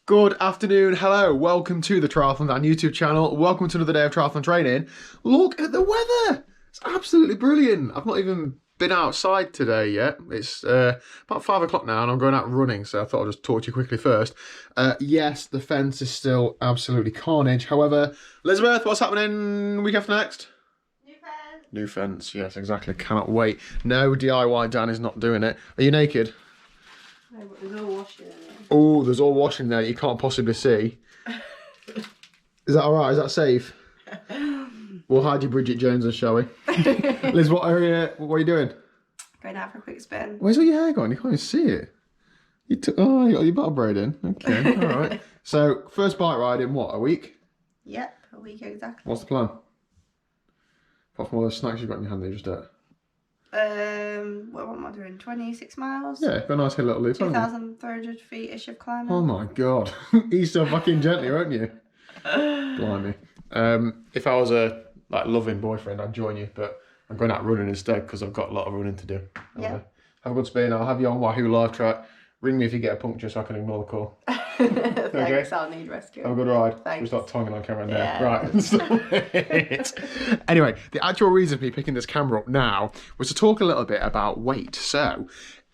Good afternoon, hello, welcome to the TriathlonDan YouTube channel. Welcome to another day of triathlon training. Look at the weather! It's absolutely brilliant. I've not even been outside today yet. It's about 5 o'clock now and I'm going out running, so I thought I'd just talk to you quickly first. Yes, the fence is still absolutely carnage. However, Elizabeth, what's happening week after next? New fence. New fence, yes, exactly. Cannot wait. No DIY, Dan is not doing it. Are you naked? No, but there's all washing in it. Oh, there's all washing there that you can't possibly see. Is that alright? Is that safe? We'll hide you Bridget Jones, shall we? Liz, what are you doing? Going out for a quick spin. Where's all your hair gone? You can't even see it. You got your bottle braid in. Okay, alright. So, first bike ride in what, a week? Yep, a week exactly. What's the plan? Apart from all those snacks you've got in your hand that you just ate. What am I doing? 26 miles? Yeah, got a nice little loop, haven't you? 2,300 feet-ish of climbing. Oh my god. Ease yourself back in gently, won't you? Blimey. If I was a loving boyfriend, I'd join you, but I'm going out running instead because I've got a lot of running to do. Yeah. Have a good spin. I'll have you on Wahoo live track. Ring me if you get a puncture so I can ignore the call. Thanks, Okay. I'll need rescue. Have a good ride. Thanks. We start tonguing on camera now. Yeah. Right. Anyway, the actual reason for me picking this camera up now was to talk a little bit about weight. So,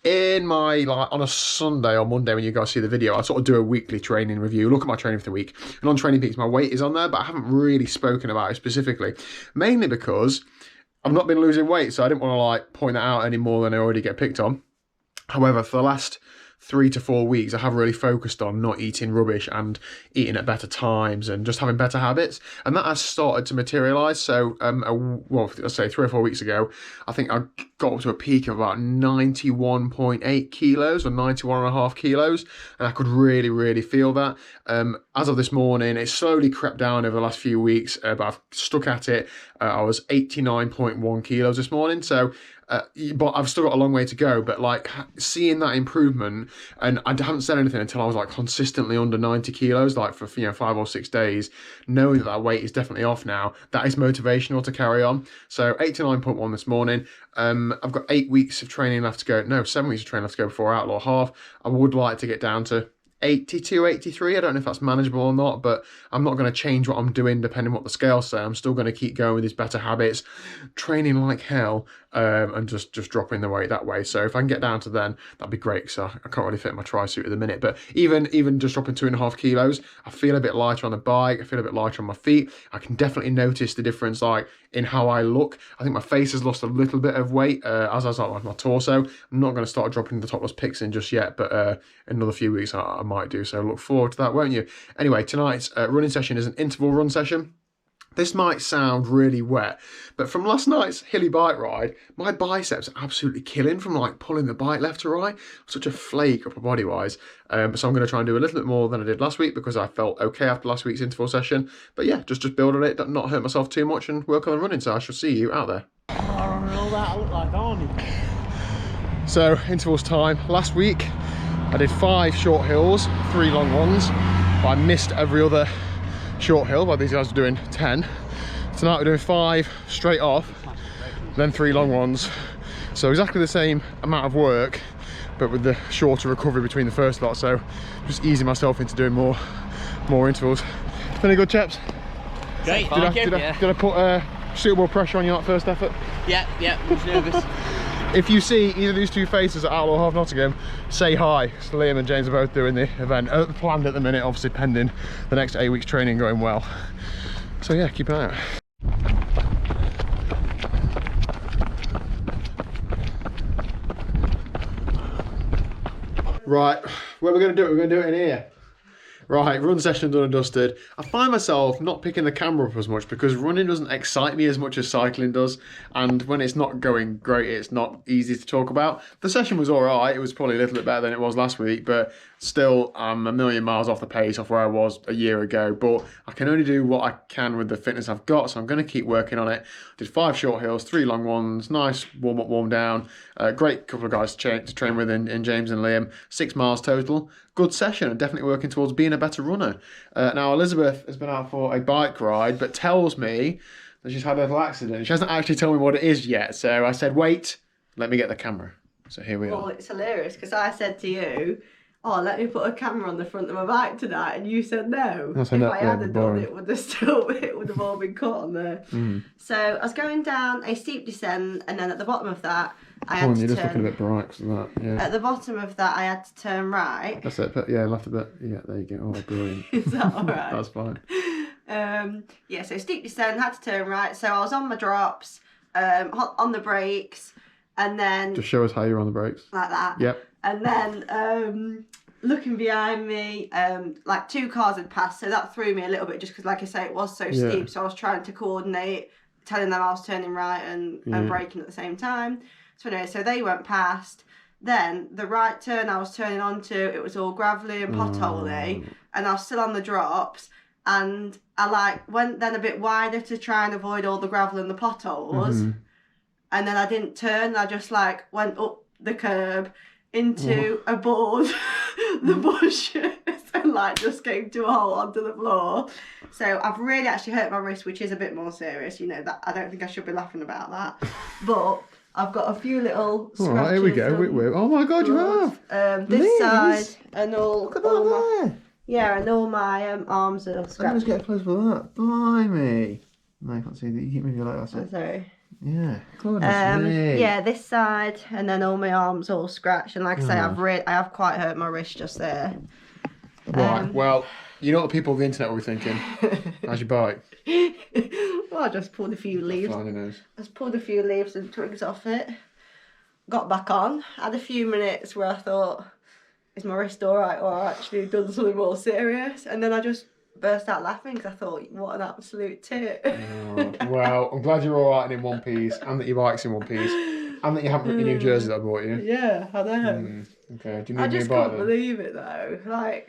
in my, on a Sunday or Monday when you guys see the video, I sort of do a weekly training review, look at my training for the week. And on Training Peaks, my weight is on there, but I haven't really spoken about it specifically. Mainly because I've not been losing weight, so I didn't want to point that out any more than I already get picked on. However, for the last 3 to 4 weeks, I have really focused on not eating rubbish and eating at better times and just having better habits. And that has started to materialise. So, well, let's say 3 or 4 weeks ago, I think I got up to a peak of about 91.8 kilos or 91.5 kilos. And I could really, really feel that. As of this morning, it slowly crept down over the last few weeks, but I've stuck at it. I was 89.1 kilos this morning. So, but I've still got a long way to go, but seeing that improvement, and I haven't said anything until I was consistently under 90 kilos, for 5 or 6 days, knowing that weight is definitely off now, that is motivational to carry on. So 89.1 this morning. I've got 8 weeks of training left to go. No, 7 weeks of training left to go before Outlaw Half. I would like to get down to 82, 83. I don't know if that's manageable or not, but I'm not going to change what I'm doing depending on what the scales say. I'm still going to keep going with these better habits, training like hell, and just dropping the weight that way. So if I can get down to then, that'd be great, because I can't really fit in my tri-suit at the minute. But even just dropping 2.5 kilos, I feel a bit lighter on the bike. I feel a bit lighter on my feet. I can definitely notice the difference in how I look. I think my face has lost a little bit of weight, as has my torso. I'm not going to start dropping the topless pics in just yet, but in another few weeks I might do. So look forward to that, won't you? Anyway, tonight's running session is an interval run session. This might sound really wet, but from last night's hilly bike ride, my biceps are absolutely killing from pulling the bike left to right. Such a flake upper body wise. So I'm going to try and do a little bit more than I did last week because I felt okay after last week's interval session. But yeah, just build on it, not hurt myself too much and work on the running. So I shall see you out there. All that I look like Arnie. So intervals time. Last week I did 5 short hills, 3 long ones, but I missed every other short hill while these guys are doing 10. Tonight we're doing 5 straight off, then 3 long ones. So exactly the same amount of work, but with the shorter recovery between the first lot. So just easing myself into doing more intervals. Any good, chaps? Great, Did I put suitable pressure on you that first effort? Yeah, I was nervous. If you see either of these two faces at Outlaw Half Nottingham, say hi. So Liam and James are both doing the event. Planned at the minute, obviously pending the next 8 weeks training going well. So yeah, keep an eye out. Right, where are we going to do it? We're going to do it in here. Right, run session done and dusted. I find myself not picking the camera up as much because running doesn't excite me as much as cycling does. And when it's not going great, it's not easy to talk about. The session was all right. It was probably a little bit better than it was last week, but still I'm a million miles off the pace off where I was a year ago. But I can only do what I can with the fitness I've got, so I'm going to keep working on it. Did 5 short hills, 3 long ones, nice warm up, warm down. Great couple of guys to train with in James and Liam. 6 miles total. Good session and definitely working towards being a better runner. Now Elizabeth has been out for a bike ride, but tells me that she's had a little accident. She hasn't actually told me what it is yet, so I said, wait, let me get the camera. So here we are. Well, it's hilarious because I said to you, oh, let me put a camera on the front of my bike tonight, and you said no. I If said no, I yeah, hadn't done boring. it, it would have all been cut on there. Mm. So I was going down a steep descent, and then at the bottom of that, I had Come on, to you're just looking a turn. bit bright 'cause of that. Yeah. At the bottom of that, I had to turn right. That's it. But yeah, left a bit. Yeah, there you go. Oh, brilliant. Is that all right? That's fine. Yeah, so steep descent, had to turn right. So I was on my drops, on the brakes, and then Just show us how you're on the brakes. like that. Yep. And then looking behind me, like 2 cars had passed, so that threw me a little bit just because, like I say, it was so Yeah. steep. So I was trying to coordinate, telling them I was turning right and braking at the same time. So anyway, so they went past. Then the right turn I was turning onto, it was all gravelly and potholey, and I was still on the drops. And I went then a bit wider to try and avoid all the gravel and the potholes. Mm-hmm. And then I didn't turn. I just went up the curb into above the bushes and just came to a hole onto the floor. So I've really actually hurt my wrist, which is a bit more serious. You know that I don't think I should be laughing about that, but I've got a few little scratches. All right, here we go. Oh my God, you have. This Liz. side and all. Look at all that my, there. yeah, and all my arms are scratched. Let's get close with that. Blimey. No, I can't see that. You keep moving your leg. That's it. Sorry. Yeah. Goodness me. Yeah, this side, and then all my arms all scratched. And like I say, I have quite hurt my wrist just there. Right. Well, you know what the people of the internet will be thinking. How's your bike? Well, I just pulled a few leaves. Finding those. Just pulled a few leaves and twigs off it. Got back on. Had a few minutes where I thought, is my wrist alright, or I actually done something more serious? And then I just burst out laughing because I thought, what an absolute tit. Oh, well, I'm glad you're all right and in one piece, and that your bike's in one piece, and that you haven't ripped your new jersey that I bought you. Yeah, I know. Okay. Do you need I a new just bike couldn't then? believe it though.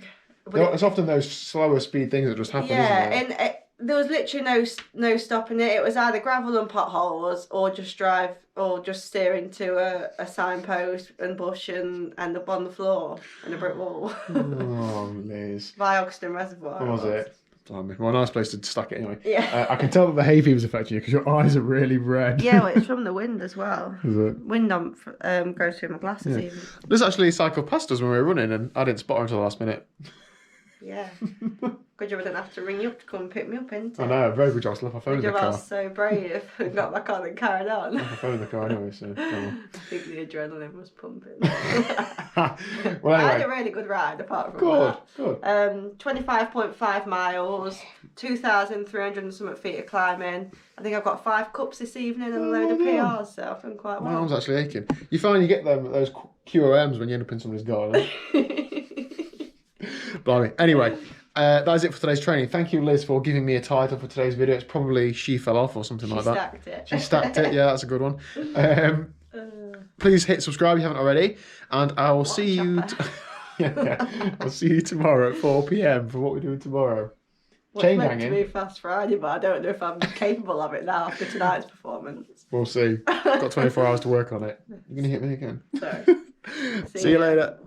It's often those slower speed things that just happen, yeah, isn't it? and there was literally no stopping it. It was either gravel and potholes, or just drive, or just steer into a signpost and bush and end up on the floor and a brick wall. Oh, Liz. By Oxton Reservoir. Was it? Blimey. Well, a nice place to stack it anyway. Yeah. I can tell that the hay fever's affecting you because your eyes are really red. Yeah, well, it's from the wind as well. Is it? Wind goes through my glasses even. Liz actually cycled past us when we were running, and I didn't spot her until the last minute. Yeah. Good job I didn't have to ring you up to come and pick me up, innit? I know, very good job. I left my phone in Good the job I car. was so brave and got back on and carried on. My phone in the car anyway, so. I think the adrenaline was pumping. Well, I had a anyway. really good ride apart from Good, that. good. 25.5 miles, 2,300 and something feet of climbing. I think I've got 5 cups this evening and a load of PRs, so I've done quite My well. arm's actually aching. You find you get those QOMs when you end up in somebody's garden. Blimey. Anyway, that is it for today's training. Thank you, Liz, for giving me a title for today's video. It's probably She Fell Off or something like that. Stacked it. She stacked it. Yeah, that's a good one. Please hit subscribe if you haven't already, and I will see you. I'll see you tomorrow at 4 p.m. for what we're doing tomorrow. Well, Chain it's meant to hanging. be Fast Friday, but I don't know if I'm capable of it now after tonight's performance. We'll see. Got 24 hours to work on it. You're gonna hit me again. So, See you later.